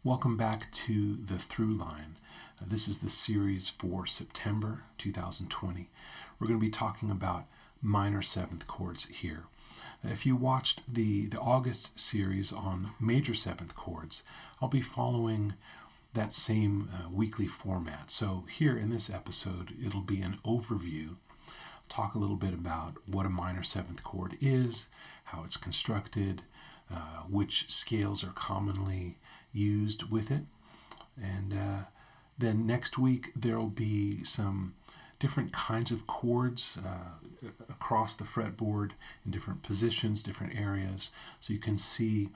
Welcome back to the Throughline. This is the series for September 2020. We're going to be talking about minor seventh chords here. If you watched the August series on major seventh chords, I'll be following that same weekly format. So here in this episode, it'll be an overview. Talk a little bit about what a minor seventh chord is, how it's constructed, which scales are commonly used with it. And then next week there will be some different kinds of chords across the fretboard in different positions, different areas. So you can see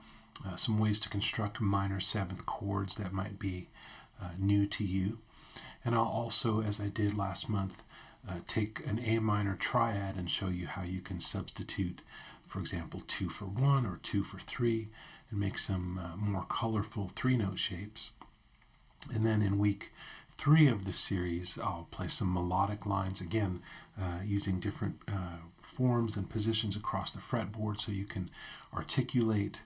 some ways to construct minor seventh chords that might be new to you. And I'll also, as I did last month, take an A minor triad and show you how you can substitute, for example, 2 for 1 or 2 for 3, and make some more colorful 3-note shapes. And then in week 3 of the series, I'll play some melodic lines, again, using different forms and positions across the fretboard so you can articulate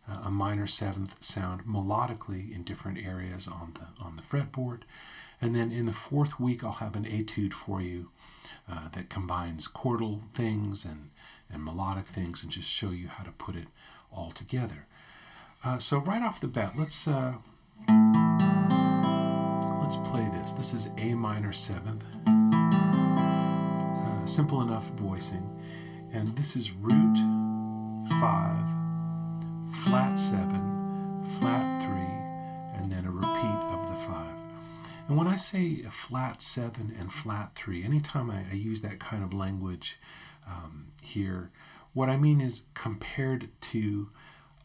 a minor seventh sound melodically in different areas on the fretboard. And then in the 4th week, I'll have an etude for you that combines chordal things and melodic things, and just show you how to put it all together. So right off the bat, let's play this. This is A minor seventh. Simple enough voicing. And this is root 5, flat 7, flat 3, and then a repeat of the 5. And when I say a flat 7 and flat 3, anytime I use that kind of language here, what I mean is compared to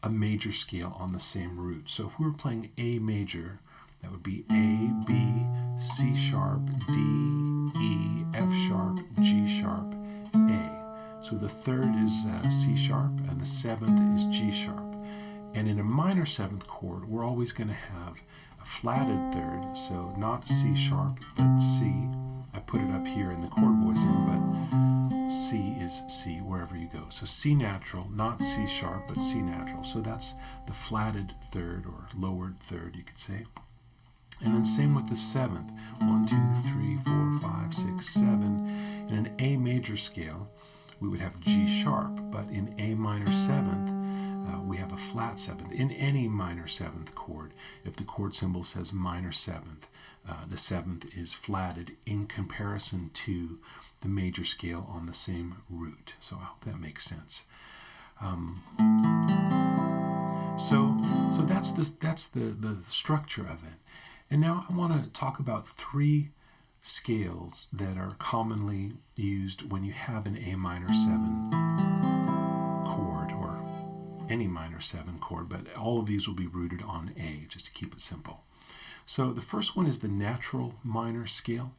a major scale on the same root. So if we were playing A major, that would be A, B, C sharp, D, E, F sharp, G sharp, A. So the 3rd is C sharp and the 7th is G sharp. And in a minor 7th chord, we're always going to have a flatted 3rd, so not C sharp, but C. I put it up here in the chord voicing, but C is C wherever you go. So C natural, not C sharp, but C natural. So that's the flatted 3rd or lowered 3rd, you could say. And then same with the 7th. 1, 2, 3, 4, 5, 6, 7. In an A major scale, we would have G sharp, but in A minor 7th, we have a flat 7th. In any minor 7th chord, if the chord symbol says minor 7th, the 7th is flatted in comparison to the major scale on the same root. So I hope that makes sense. So that's the structure of it. And now I want to talk about 3 scales that are commonly used when you have an A minor 7 chord, or any minor 7 chord, but all of these will be rooted on A, just to keep it simple. So the first one is the natural minor scale,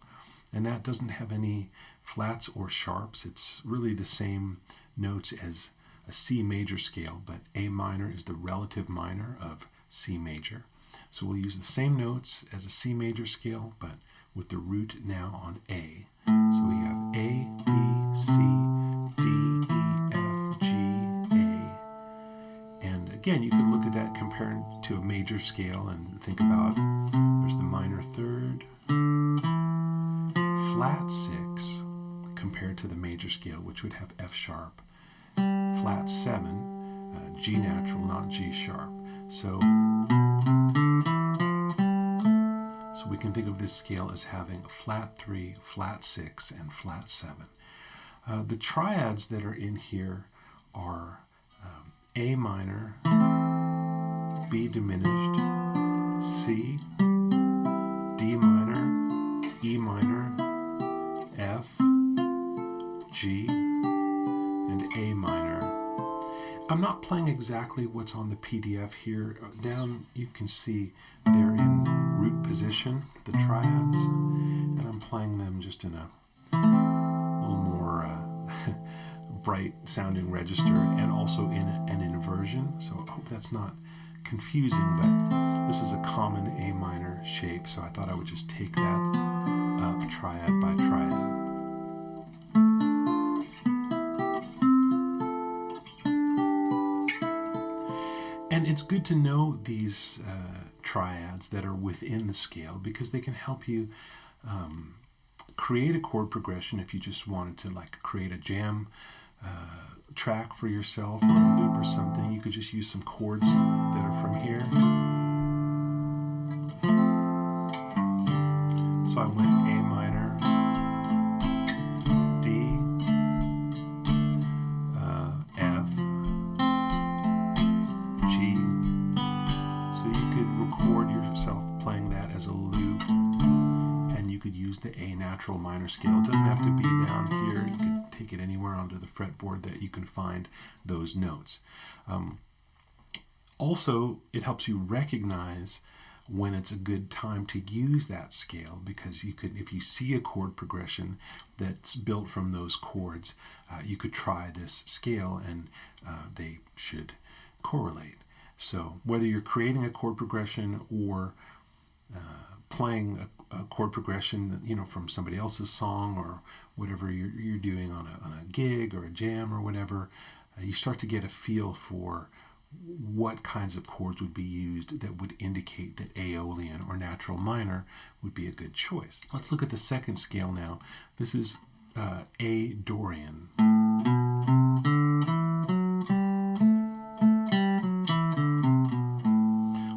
and that doesn't have any flats or sharps. It's really the same notes as a C major scale, but A minor is the relative minor of C major. So we'll use the same notes as a C major scale, but with the root now on A. So we have A, B, C, D, E, F, G, A. And again, you can look at that compared to a major scale and think about, there's the minor 3rd, flat 6, compared to the major scale, which would have F sharp, flat 7, G natural, not G sharp. So we can think of this scale as having a flat 3, flat 6, and flat 7. The triads that are in here are A minor, B diminished, C, D minor, E minor, F, G, and A minor. I'm not playing exactly what's on the PDF here. Down you can see they're in root position, the triads, and I'm playing them just in a little more bright sounding register, and also in an inversion. So I hope that's not confusing, but this is a common A minor shape, so I thought I would just take that up triad by triad. And And it's good to know these triads that are within the scale, because they can help you create a chord progression. If you just wanted to like create a jam track for yourself or a loop or something, you could just use some chords that are from here. So I went A minor, D, F, G. So you could record yourself playing that as a loop, and you could use the A natural minor scale. It doesn't have to be down here. You could take it anywhere onto the fretboard that you can find those notes. Also, it helps you recognize when it's a good time to use that scale, because you could, if you see a chord progression that's built from those chords, you could try this scale and they should correlate. So whether you're creating a chord progression or playing a chord progression, you know, from somebody else's song or whatever you're doing on a gig or a jam or whatever, you start to get a feel for what kinds of chords would be used that would indicate that Aeolian or natural minor would be a good choice. Let's look at the second scale now. This is A Dorian.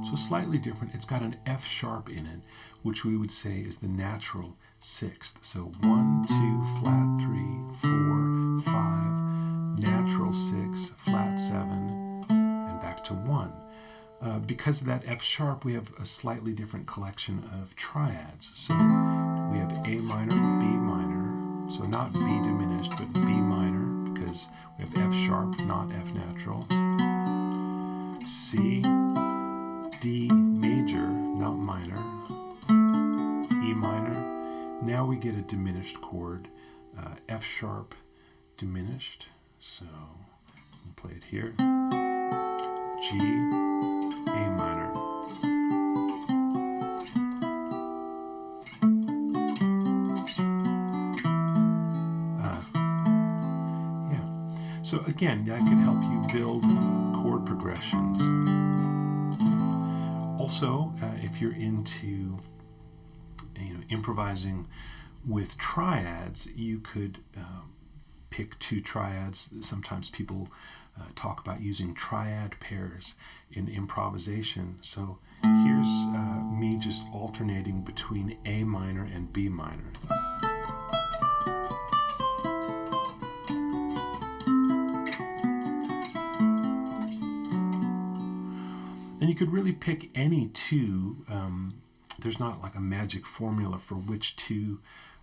So slightly different. It's got an F sharp in it, which we would say is the natural sixth. So 1, 2, flat 3, 4, 5, natural 6, flat 7, back to 1. Because of that F sharp, we have a slightly different collection of triads. So we have A minor, B minor, so not B diminished, but B minor, because we have F sharp, not F natural. C, D major, not minor, E minor. Now we get a diminished chord, F sharp diminished. So I'll play it here. G, A minor. Yeah. So again, that can help you build chord progressions. Also, if you're into improvising with triads, you could pick two triads. Sometimes people talk about using triad pairs in improvisation. So here's me just alternating between A minor and B minor. And you could really pick any two. There's not like a magic formula for which two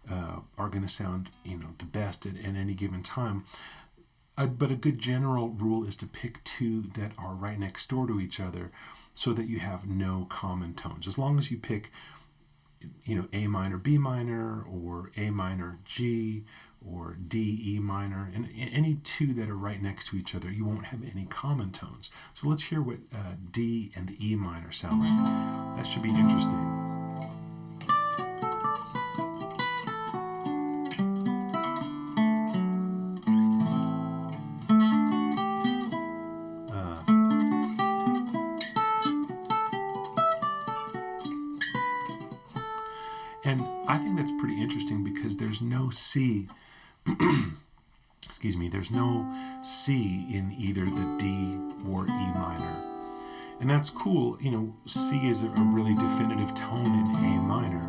are going to sound, the best at any given time. But a good general rule is to pick two that are right next door to each other, so that you have no common tones. As long as you pick, A minor, B minor, or A minor, G, or D, E minor, and any two that are right next to each other, you won't have any common tones. So let's hear what D and E minor sound like. That should be interesting. And I think that's pretty interesting because there's no C, there's no C in either the D or E minor. And that's cool. C is a really definitive tone in A minor.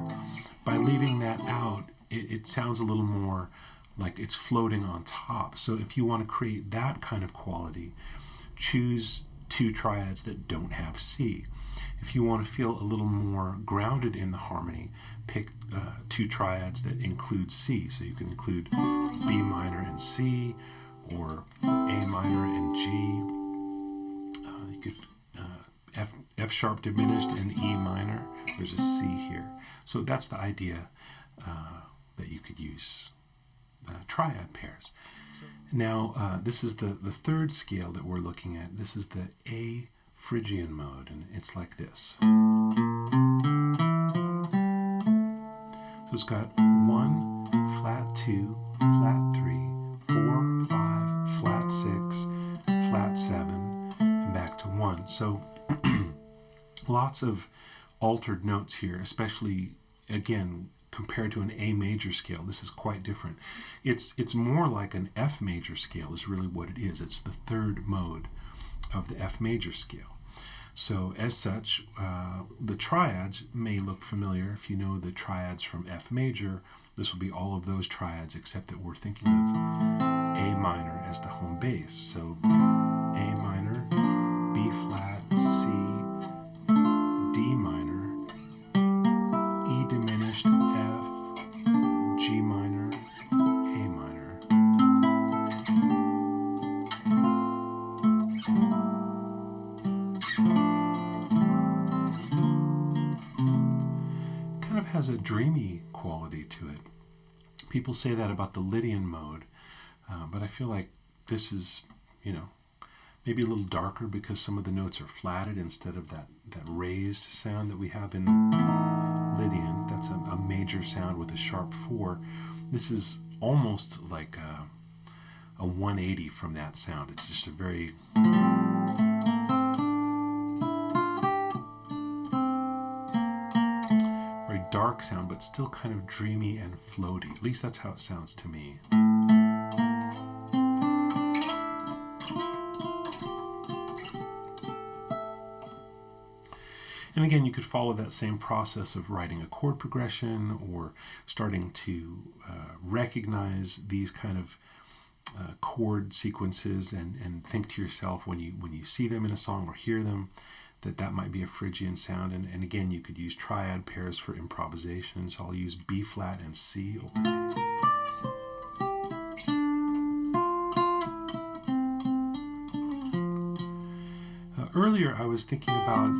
By leaving that out, it sounds a little more like it's floating on top. So if you want to create that kind of quality, choose two triads that don't have C. If you want to feel a little more grounded in the harmony, pick two triads that include C. So you can include B minor and C, or A minor and G. You could F sharp diminished and E minor. There's a C here. So that's the idea that you could use triad pairs. Now this is the third scale that we're looking at. This is the A Phrygian mode, and it's like this. So it's got 1, flat 2, flat 3, 4, 5, flat 6, flat 7, and back to 1. So Lots of altered notes here, especially, again, compared to an A major scale. This is quite different. It's more like an F major scale is really what it is. It's the third mode of the F major scale. So as such, the triads may look familiar. If you know the triads from F major, this will be all of those triads except that we're thinking of A minor as the home base. So A minor, B flat, C, D minor, E diminished, F, G minor, A minor. Kind of has a dreamy quality to it. People say that about the Lydian mode, but I feel like this is, maybe a little darker because some of the notes are flatted instead of that raised sound that we have in Lydian. That's a major sound with a sharp 4. This is almost like a 180 from that sound. It's just a very dark sound, but still kind of dreamy and floaty. At least that's how it sounds to me. And again, you could follow that same process of writing a chord progression or starting to recognize these kind of chord sequences and think to yourself when you see them in a song or hear them, that might be a Phrygian sound. And again, you could use triad pairs for improvisation. So I'll use B flat and C over here. Earlier I was thinking about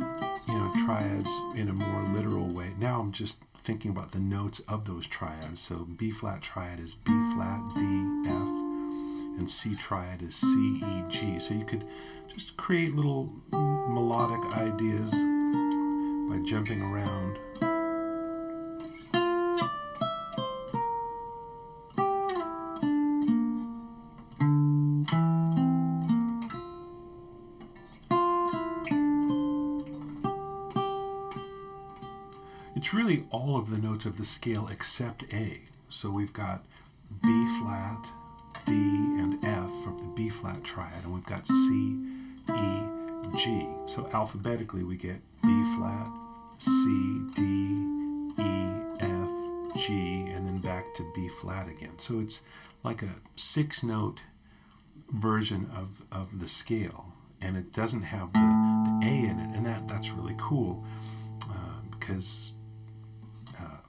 triads in a more literal way. Now I'm just thinking about the notes of those triads. So B flat triad is B flat, D, F, and C triad is C, E, G. So you could just create little melodic ideas by jumping around. It's really all of the notes of the scale except A. So we've got B flat, D, and F from the B flat triad, and we've got C, E, G. So alphabetically we get B flat, C, D, E, F, G, and then back to B flat again. So it's like a 6-note version of the scale, and it doesn't have the A in it, and that's really cool because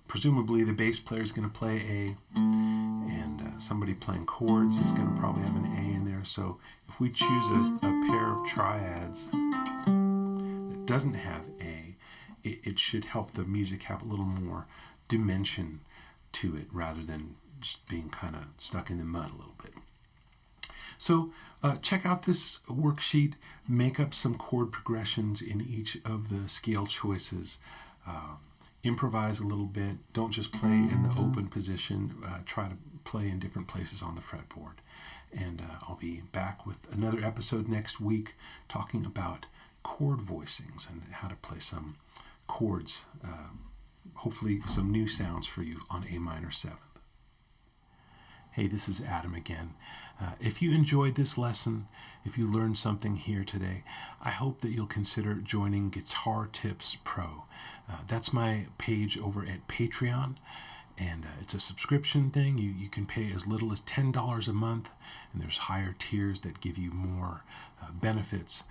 presumably the bass player is going to play A, and somebody playing chords is going to probably have an A in there. So if we choose a pair of triads that doesn't have A, it should help the music have a little more dimension to it rather than just being kind of stuck in the mud a little bit. So check out this worksheet, make up some chord progressions in each of the scale choices. Improvise a little bit. Don't just play in the open position. Try to play in different places on the fretboard. And I'll be back with another episode next week talking about chord voicings and how to play some chords. Hopefully some new sounds for you on A minor 7th. Hey, this is Adam again. If you enjoyed this lesson, if you learned something here today, I hope that you'll consider joining Guitar Tips Pro. That's my page over at Patreon, and it's a subscription thing. You can pay as little as $10 a month, and there's higher tiers that give you more benefits.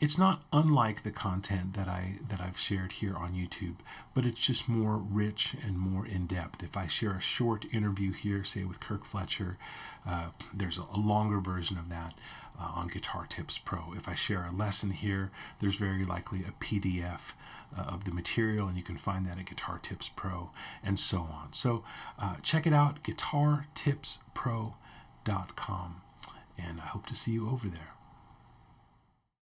It's not unlike the content that I've shared here on YouTube, but it's just more rich and more in-depth. If I share a short interview here, say with Kirk Fletcher, there's a longer version of that on Guitar Tips Pro. If I share a lesson here, there's very likely a PDF of the material, and you can find that at Guitar Tips Pro, and so on. So check it out, guitartipspro.com, and I hope to see you over there.